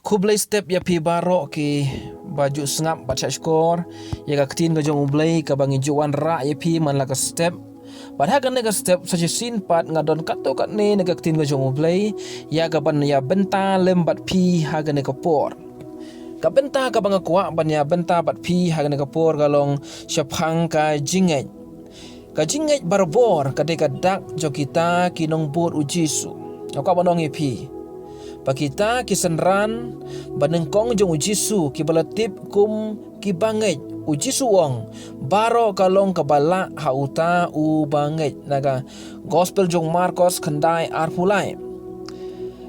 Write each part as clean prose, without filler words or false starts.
Kublai step ya pi barok ki baju sengap baca skor ya ka ketin ka jong ublai ka bangi juan ra ya pi man la ka step padha kan ka step saja sin pat ngadon kato kat ne ka ketin ka jong ublai ya ka ban ya benta lembat pi ha ka ne ka por ka benta ka banga kwa ban ya benta bat pi ha ka ne ka por galong syapang ka jinget barbor ka de ka dak jo kita kinong bur ujisu ka banong ya pi pakita kisenran banengkong jong ujisu kibalatip kum kibanget ujisu wong baro kalong kabala hauta u banget naga gospel jong Marcos kandai arpulai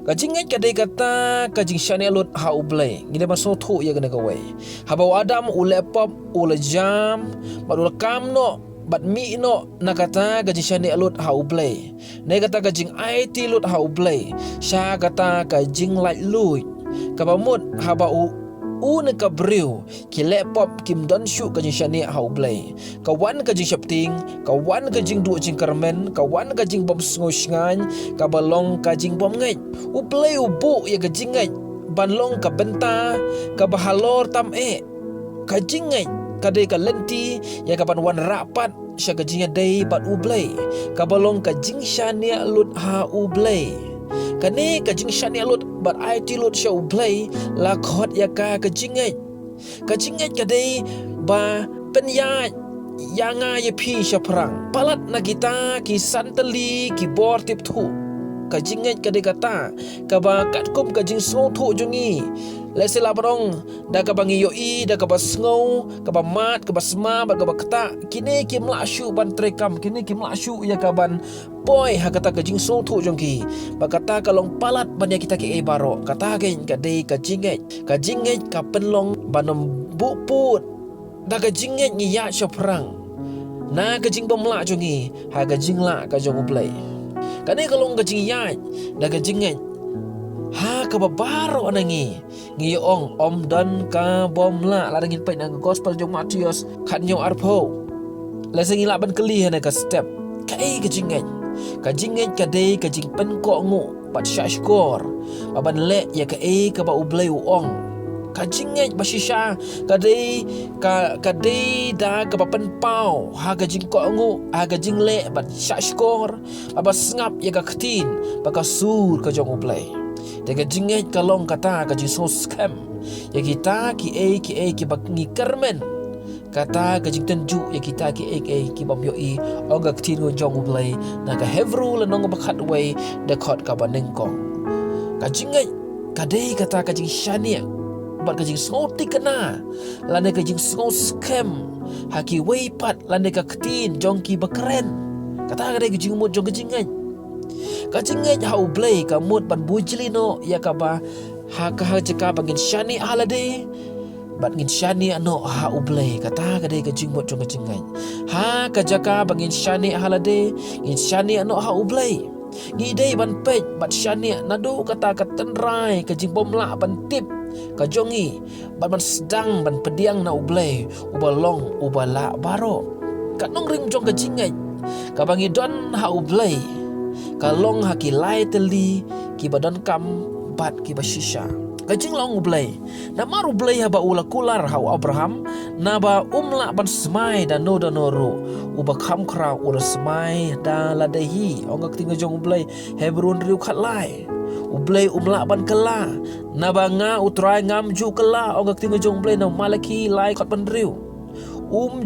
kajinget kadai kata kajing shanelut haublai ngide maso thu ya gane kawe habau adam ulepop ulejam badul kamno bat mi no nakata gaji shani alut haublay ne kata gajing IT lut haublay sha kata gajing light lui kabamut haba u ne kabriu ki lepop kim don shu gajing shani haublay kawan gajing shapting kawan gajing du jing karmen kawan gajing bom ngosngan kabalong gajing bom ngai u play u bu ya gajing ngai banlong ka benta ka bahalor tam gajing ngai kadai ka lenti ya kapan wan rapat sya gajinya dai bat ublay kabalong ka jing syania lut ha ublay kane ka jing syania lut bat IT lut sya ublay la khot ya ka jingai kadai ba penyat yanga ye pi sya perang palat na kita ki santeli ki bor tip thu ka jingai kadai kata ka ba kat kum ka jing so thu jungi lese la barong da ka bangi yoi da ka basngau ka ba mat ka basma ba ka ba kata kini ki mlashu ban trekam kini ki mlashu ya ka ban boy ha kata ka jing so thu jongki ba kata kalong palat ban ya kita ki baro kata gen ka dei ka jinget ka penlong banom buput da ka jinget ni ya perang na ka jing bomla jongi ha ka jingla ka jong ublai kane kalong ka jing ya da ka jinget ha ka babaro anangi ngi ong om dan ka bom la ngin pai nang gospel jong Matius khat nyo arpo la sengi la ban keli hana ka step kai ka jinget ka dei ka jing pen ko ngu pat shashkor aban le ya ka ba ublai ong ka jinget bashisha ka dei da ka ba pen pau ha ka jing ko ngu ha ka jing le bat shashkor aba sngap ya ka ktin ba ka sur ka jong ublai Tega jinget kalong kata ka jiso scam ya kita ki bak ngi karmen kata ka jing tenju ya kita ki bam yoi oga ktino jong ublay na ka hevru lanong bakhat way da khot ka banengkong ka jinget ka dei kata ka jing shania bat ka jing soti kana lane ka jing so scam haki way pat lane ka ktin jong ki bakren kata ka dei ka jing mo jong ka jinget kajinget hau blay ka mut ban bujlino ya ka ba ha ka jeka bangin shani halade bat ngin shani ano ha ublay kata ka dei ka jingmot jong kajinget ha ka jaka bangin shani halade ngin shani ano ha ublay ngi dei ban pej bat shani nadu kata ka tenrai ka jingbomla ban tip ka jongi ban sedang ban pediang na ublay ubalong ubala baro kanong ring jong kajinget ka bangi don ha ublay kalong haki lai teli ki badan kam bat ki bashisha kajing long ublay na maru blay haba ula kular hau Abraham na ba umla ban smai dan no noru uba kham kra ula smai da ladehi ongak tinga jong ublay Hebron riu khat lai ublay umla ban kala na ba nga utrai ngam ju kala ongak tinga jong ublay na Malaki lai khat ban riu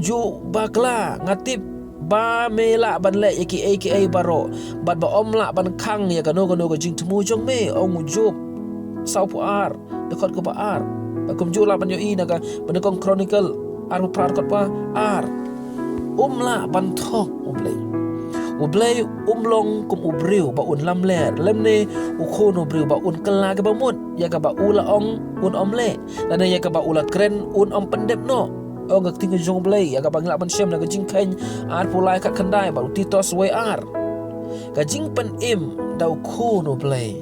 ju bakla ngatip ba mela ban le aka baro bat ba omla ban khang ya kano ka jing tmu jong me ong ujub sau pu ar dekot ko ba ar ba kum jula ban yo ina ka ban kong chronicle ar prar kot pa ar umla ban thok ublay umlong kum ubriu ba un lam ler lemne u khono briu ba un kala ka ba mut ya ka ba ula ong un omle dan ya ka ba ula kren un om pendep no ogak tinggal jong blay aga bangla ban shem na gajing kain ar pulai kat kandai baru titos way ar gajing pen im dau khu no blay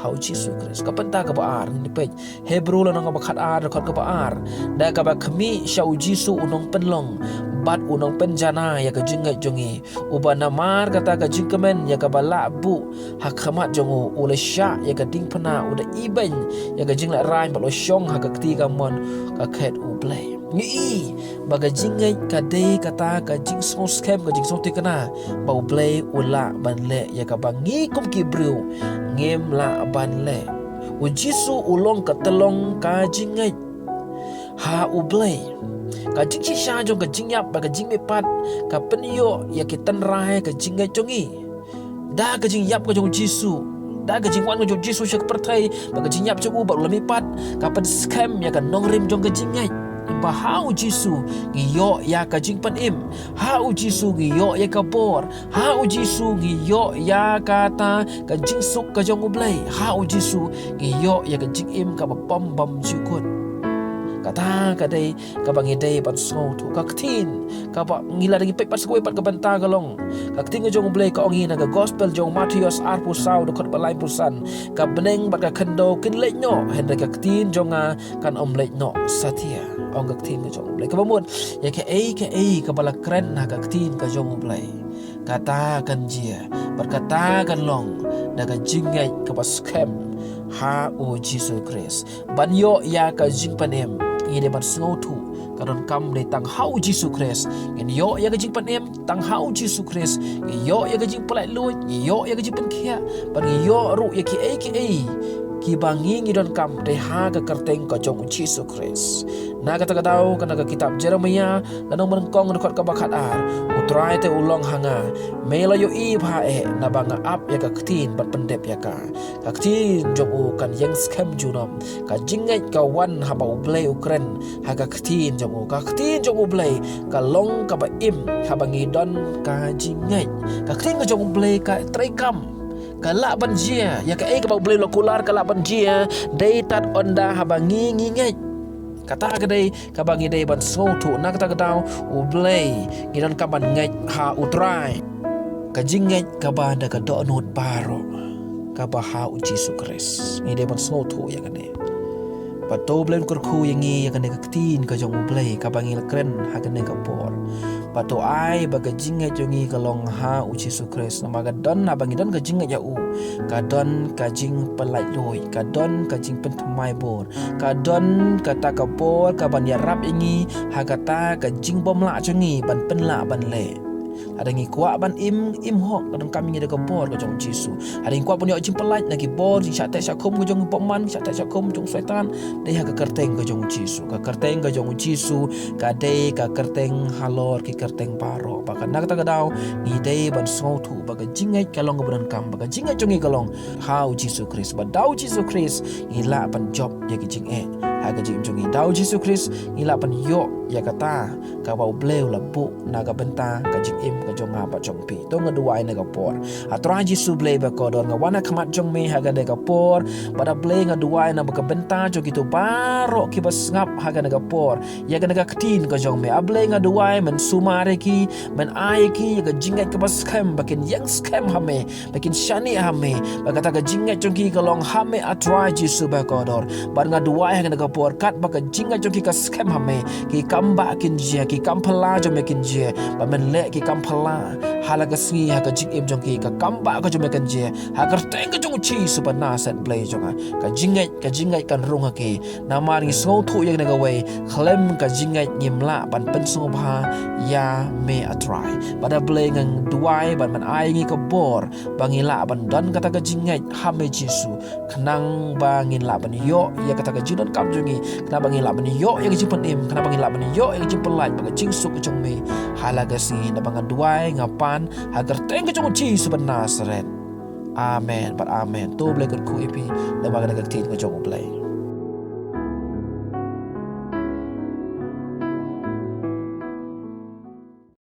hau Yesus Kristus ka penta ka baar ni pe Hebrew lo nang bakhat ar ka baar da ka ba khmi shau Yesus unong penlong bat unong penjana ya ka jingai jongi uba namar kata ka jingkemen ya ka bala bu hakhamat jongu ule sha ya ka ding pena uda iben ya ka jingla rai balo shong ha ka kti ka mon ka khet u play ni baga jingai ka dei kata ka jing so scam ka jing so tikana bau play ula banle ya ka bangi kum ki bru ngem la banle u Jisu ulong ka telong ka jingai ha u play ka jing chi sha jong ka jing yap baga jing me pat ka penyo ya ki tan rai ka jingai jongi da ka jing yap ka jong Jisu da ka jing wan ka jong Jisu shak pertai baga jing yap jong u ba lami pat ka pen scam ya ka nongrim jong ka jingai bahau Jisu giyo ya ka jing pan im hau Jisu giyo ya ka bor hau Jisu giyo ya kata ka jing suk ka jong ublay hau Jisu giyo ya ka jing im ka bam bam jukut kata ka dei ka bangi dei pat so tu ka ktin ka ba ngila lagi pek pat skoi pat ka banta galong ka ktin jong ublay ka ongi na ka gospel jong Matius arpu sau de khot balai pusan ka beneng bat ka khendo kin lek no hen ka ktin jonga kan om lek no satia ong ka ktin ka jong ublay ka bamun ya ka ka bala kren na ka ktin ka jong ublay kata kan jia berkata kan long daga jingai ka baskem ha o Jesus Christ banyo ya ka jing panem ngide ban sngotu karon kam le tang hau Jesus Christ ngin yo ya ka jing panem tang hau Jesus Christ yo ya ka jing pelai lu yo ya ka jing penkhia ban yo ru ya ki ki bangi ngidon kam de ha ka kerteng ka jong Jesus Christ na kata kadau kana ka kitab Jeremia lanong merengkong rekod ka bakhat ar utrai te ulong hanga mela yo i pha na banga ap ya ka ktin bat pendep ya ka ktin jong u kan yang scam junom ka jingai ka wan ha ba ublay ukren ha ka ktin jong u blay ka long ka ba im ha bangi don ka jingai ka ktin ka jong ublay ka trekam kala banjia ya ka ka ba ublay lokular kala banjia dei tat onda ha bangi ngingai kata kadai kabangi dai ban so tu nak kata kadau ublay ngidan kaban ngai ha utrai ka jingai kaban da ka do not baro ka ba ha u Jesus Christ ngi dai ban so tu ya kane pato blen kurku yangi ya kane ka tin ka jong ublay kabangi kren ha kane ka por pato ai baga jingai jongi kalong ha u Jesus Christ namaga don na bangi don ka jingai ya u ka don ka jing pelai loi ka don ka jing pentamai bor ka don kata ka bor ka ban ya rap ingi ha kata ka jing bom la jongi ban penla ban le ada ngi kwa ban im hok kadang kami ngi de ka bor ka jong Jisu ada ngi kwa pun yo jing pelai nagi bor jing sate sakum ka jong poman sate sakum jong setan de ha ka kerteng ka jong Jisu ka kerteng ka jong Jisu ka de ka kerteng halor ki kerteng paro baka nak ta kadau ngi de ban so tu baka jingai kalong ka budan kam baka jingai jongi kalong how Jesus Christ ba dau Jesus Christ ila ban job ya ki jing ha ka jing jongi dau Jesus Christ ila ban yo ya kata ka bau bleu la bu na ka benta ka jing im ka jong ha ba jong pi to nga duai na ka por atra Jisu blei ba ko don nga wana khamat jong me ha ga de ka por pada blei nga duai na ba ka benta jo gitu baro ki bas ngap ha ga na ka por ya ga na ka ktin ka jong me a blei nga duai men sumare ki men ai ki ya ga jingai ka bas kham bakin yang scam ha me bakin shani ha me ba kata ka jingai jong ki ka long ha me atra Jisu ba ko dor ba nga duai ha ga na ka por kat ba ka jingai jong ki ka scam ha me ki kamba kin jia ki kampala jo me kin jia ba men le ki kampala halaga singi ha ka jing im jong ki ka kamba ka jo me kan jia ha ka teng ka jong chi super na set play jong ka jingai kan rung ha ki na mar ngi so thu yang na ga we khlem ka jingai ngim la ban pen so ba ya me a try pada play ngang duai ban man ai ngi ka bor bangi la ban don kata ka jingai ha me Jisu khnang bangin la ban yo ya kata ka jidon kam jongi kna bangi la ban yo ya ki pen im kna bangi la ban yo ya ki pelai ba jing su ka jong me halaga singi na banga duai ngapan agar teng ka jong chi sebenar seret amen but amen tu blai ku ipi na banga ka tin ka jong play